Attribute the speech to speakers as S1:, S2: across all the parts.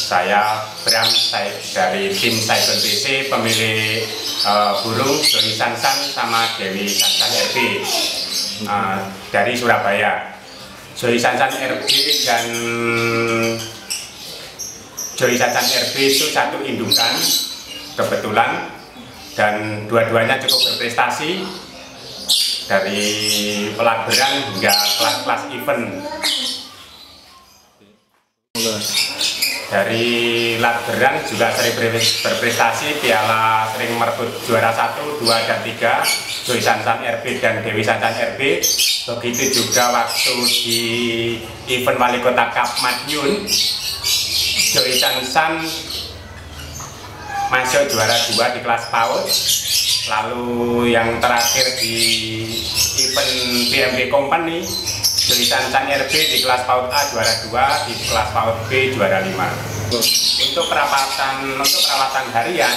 S1: Saya Bram dari tim Cyber PC, pemilik burung Joy Sansan sama Dewi Sansan RB dari Surabaya. Joy Sansan RB dan Joy Sansan RB itu satu indukan kebetulan, dan dua-duanya cukup berprestasi dari pelaberan hingga kelas-kelas event. Dari laberan juga sering berprestasi, piala sering merebut juara 1, 2, dan 3 Joy Sansan RB dan Dewi Sansan RB. Begitu juga waktu di event Wali Kota Cup Madiun, Joy Sansan masuk juara 2 di kelas PAUD. Lalu yang terakhir di event BMB Company, Joy Sansan RB di kelas PAUD A juara 2, di kelas PAUD B juara 5. Untuk perawatan harian,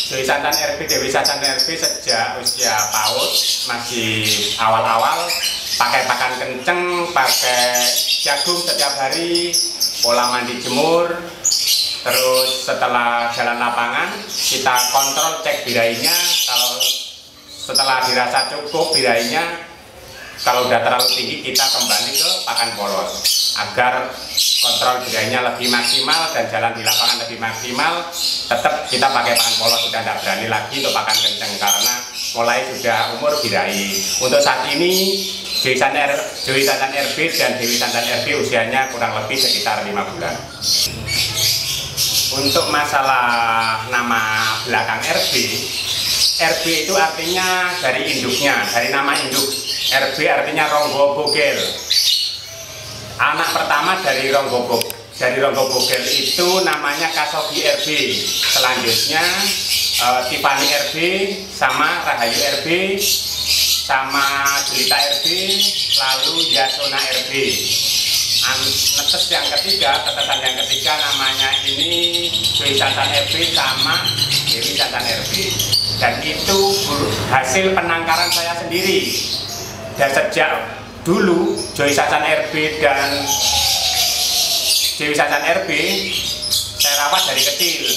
S1: Joy Sansan RB, Dewi Sansan RB sejak usia PAUD masih awal-awal pakai pakan kenceng, pakai jagung setiap hari, pola mandi jemur. Terus setelah jalan lapangan kita kontrol, cek birainya. Kalau setelah dirasa cukup birainya, kalau udah terlalu tinggi kita kembali ke pakan polos agar kontrol birainya lebih maksimal dan jalan di lapangan lebih maksimal. Tetap kita pakai pakan polos, sudah tidak berani lagi untuk pakan kenceng karena mulai sudah umur birai. Untuk saat ini Joy Sansan RB dan Dewi Sansan RB usianya kurang lebih sekitar 5 bulan. Untuk masalah nama belakang RB itu artinya dari induknya, dari nama induk. RB artinya Ronggo Bogel. Anak pertama dari Ronggo Bogel itu namanya Kasogi RB. Selanjutnya Tiffany RB sama Rahayu RB sama Jelita RB, lalu Yasona RB. Tetesan yang ketiga namanya ini Joy Sansan RB sama Dewi Sansan RB, dan itu hasil penangkaran saya sendiri. Dan sejak dulu Joy Sansan RB dan Dewi Sansan RB saya rawat dari kecil.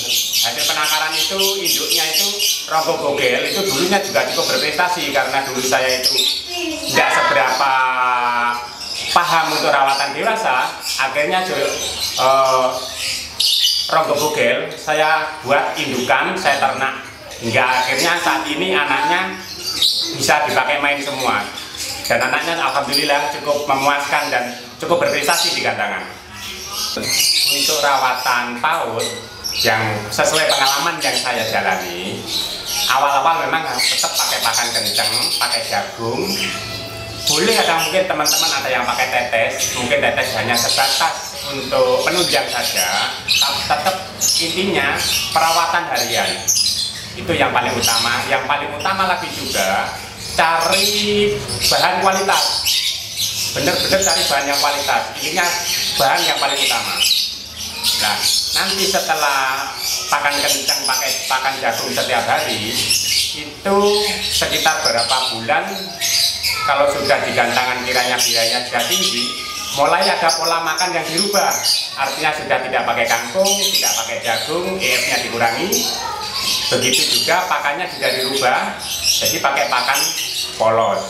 S1: Hasil penangkaran itu induknya itu Ronggo Bogel, itu dulunya juga cukup berprestasi karena dulu saya itu tidak seberapa paham untuk rawatan dewasa. Akhirnya Ronggo Bogel saya buat indukan, saya ternak hingga akhirnya saat ini anaknya bisa dipakai main semua, dan anaknya alhamdulillah cukup memuaskan dan cukup berprestasi di gantangan. Untuk rawatan PAUD yang sesuai pengalaman yang saya jalani, awal-awal memang tetap pakai pakan kenceng, pakai jagung. Boleh ada mungkin teman-teman ada yang pakai tetes, mungkin tetes hanya sebatas untuk penunjang saja. Tetap intinya perawatan harian itu yang paling utama. Yang paling utama lagi juga cari bahan kualitas, benar-benar cari bahan yang kualitas. Intinya bahan yang paling utama. Nah, nanti setelah pakan kencang, pakai pakan jagung setiap hari, itu sekitar berapa bulan, kalau sudah di gantangan kiranya birainya sudah tinggi, mulai ada pola makan yang dirubah. artinya sudah tidak pakai kangkung, tidak pakai jagung, EF-nya dikurangi. Begitu juga pakannya juga dirubah, jadi pakai pakan polos.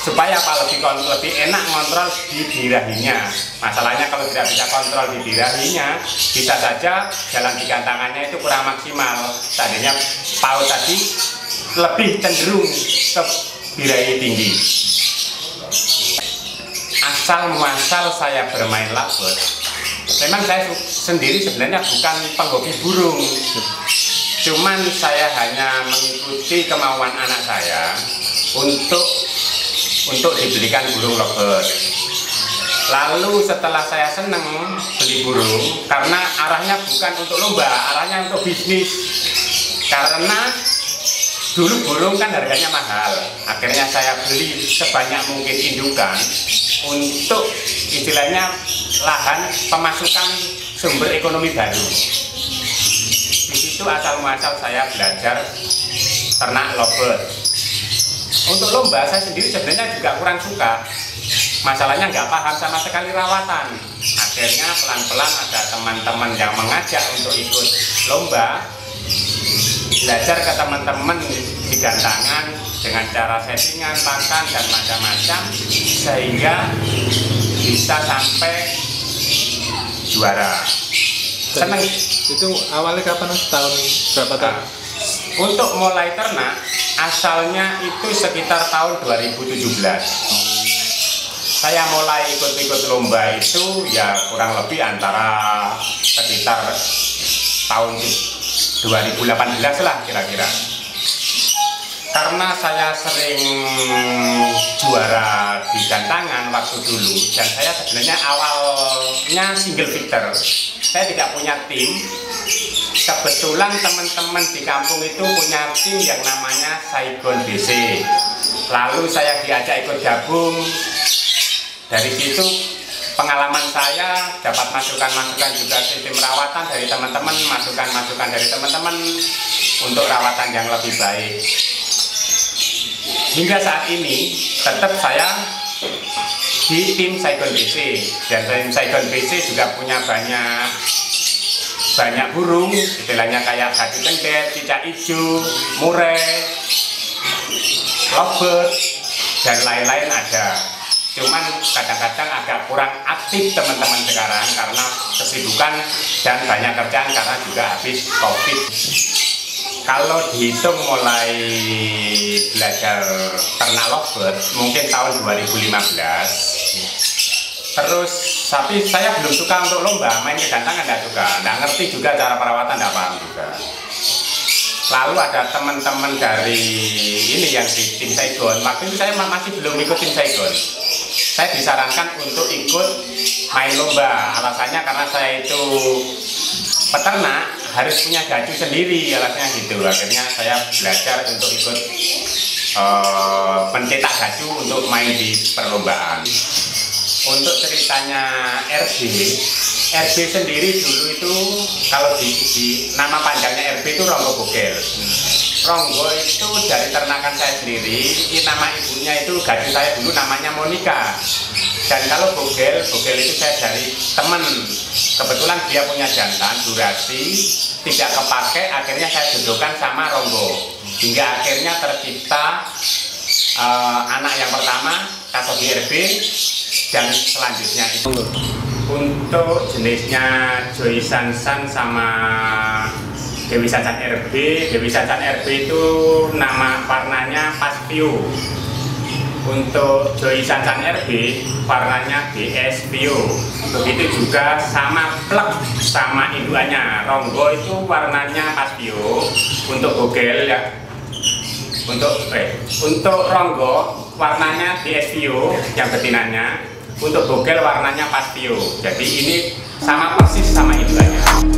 S1: Supaya apa, lebih enak kontrol di birahinya. Masalahnya kalau tidak bisa kontrol di birahinya, bisa saja jalan di gantangannya itu kurang maksimal. Tadinya paut tadi lebih cenderung ke birahi tinggi. Asal muasal saya bermain lovebird, memang saya sendiri sebenarnya bukan penghobi burung. Cuman saya hanya mengikuti kemauan anak saya untuk dibelikan burung lovebird. Lalu setelah saya seneng beli burung, karena arahnya bukan untuk lomba, arahnya untuk bisnis. Karena dulu burung kan harganya mahal, akhirnya saya beli sebanyak mungkin indukan untuk istilahnya lahan pemasukan sumber ekonomi baru. Di situ asal muasal saya belajar ternak lovebird. Untuk lomba saya sendiri sebenarnya juga kurang suka. Masalahnya nggak paham sama sekali rawatan. Akhirnya pelan-pelan ada teman-teman yang mengajak untuk ikut lomba. Belajar ke teman-teman di gantangan dengan cara settingan, pakan, dan macam-macam. Sehingga bisa sampai juara. Senang.
S2: Itu awalnya kapan? Tahun berapa tahun?
S1: Untuk mulai ternak, asalnya itu sekitar tahun 2017. Saya mulai ikut-ikut lomba itu ya kurang lebih antara sekitar tahun 2018 lah kira-kira. Karena saya sering juara di gantangan waktu dulu, dan saya sebenarnya awalnya single victor. Saya tidak punya tim. Kebetulan teman-teman di kampung itu punya tim yang namanya Saigon BC. Lalu saya diajak ikut gabung. Dari situ pengalaman saya dapat masukan-masukan juga sistem rawatan dari teman-teman, masukan-masukan dari teman-teman untuk rawatan yang lebih baik. Hingga saat ini tetap saya di tim Saigon BC, dan tim Saigon BC juga punya banyak burung, istilahnya kayak gadu cendet, cicak hijau, murai, lovebird, dan lain-lain ada. Cuman kadang-kadang agak kurang aktif teman-teman sekarang karena kesibukan dan banyak kerjaan karena juga habis COVID. Kalau dihitung mulai belajar ternak lovebird mungkin tahun 2015. Terus tapi saya belum suka untuk lomba, main ke gantangan nggak suka, nggak ngerti juga cara perawatan, nggak paham juga. Lalu ada teman-teman dari ini yang di tim Saigon, waktu itu saya masih belum ikut tim Saigon. Saya disarankan untuk ikut main lomba, alasannya karena saya itu peternak harus punya gaji sendiri, alasannya gitu. Akhirnya saya belajar untuk ikut pencetak gaji untuk main di perlombaan. Untuk ceritanya RB sendiri dulu itu kalau di nama panjangnya RB itu Ronggo Bogel. Ronggo itu dari ternakan saya sendiri, nama ibunya itu gadis saya dulu namanya Monica. Dan kalau Bogel itu saya dari teman. Kebetulan dia punya jantan, durasi, tidak kepake, akhirnya saya jodohkan sama Ronggo. Hingga akhirnya tercipta anak yang pertama, Kasogi RB, dan selanjutnya itu. Untuk jenisnya Joy Sansan sama Dewi Sansan RB. Dewi Sansan RB itu nama warnanya Paspio. Untuk Joy Sansan RB warnanya BS Pio. Begitu juga sama plek sama induannya. Ronggo itu warnanya Paspio. Untuk Bogel ya. Untuk Ronggo warnanya BS Pio yang betinanya. Untuk Bogel warnanya Paspio. Jadi ini sama persis sama induannya.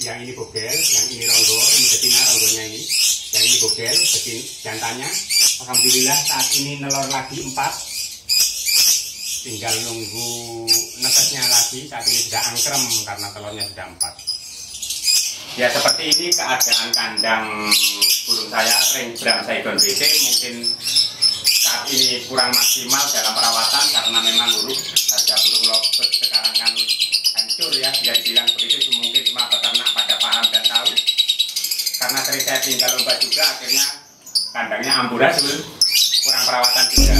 S1: yang ini bogel, yang ini ronggo, ini betina ronggonya ini, yang ini bogel, jantannya. Alhamdulillah saat ini nelor lagi 4, tinggal nunggu netesnya lagi. Saat ini sudah angkrem karena telurnya sudah 4. Ya seperti ini keadaan kandang burung saya ring Bram Saigon BT. Mungkin saat ini kurang maksimal dalam perawatan karena memang huruf harga burung lovebird sekarang kan hancur ya, bisa dibilang seperti itu. Mungkin cuma peternak pada paham dan tahu, karena sering saya tinggal lomba juga akhirnya kandangnya amburadul, kurang perawatan juga.